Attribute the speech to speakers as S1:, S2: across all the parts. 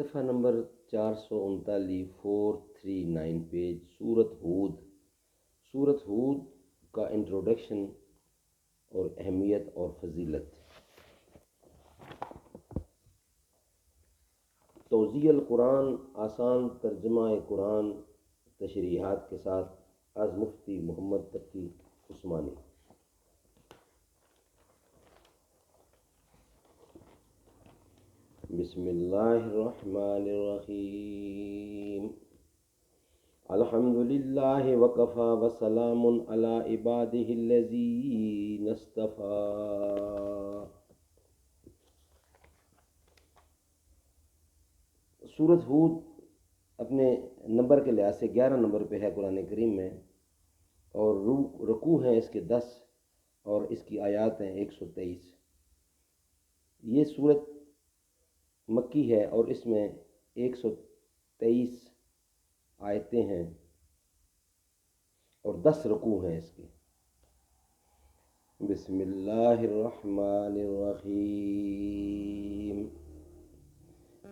S1: صفحہ number 439، 439 page, سورۃ ہود۔ سورۃ ہود کا انٹروڈکشن اور اہمیت اور فضیلت۔ توضیح القرآن، آسان ترجمہ قرآن تشریحات کے ساتھ، از مفتی محمد تقی عثمانی۔ بسم اللہ الرحمن الرحیم۔ الحمد للہ وکفی وسلام علی عبادہ الذین اصطفی۔ سورۃ ہود اپنے نمبر کے لحاظ سے 11 نمبر پہ ہے قرآن کریم میں، اور رکوع ہیں اس کے 10 اور اس کی آیات ہیں 123۔ یہ سورت مکی ہے اور اس میں 123 آیتیں ہیں اور 10 رکوع ہیں اس کے۔ بسم اللہ الرحمن الرحیم۔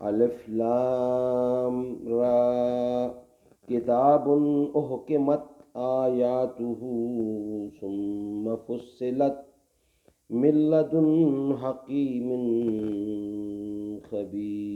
S1: الف لام را، کتاب احکمت آیاتہ ثم فصلت من لدن حکیم خبیر۔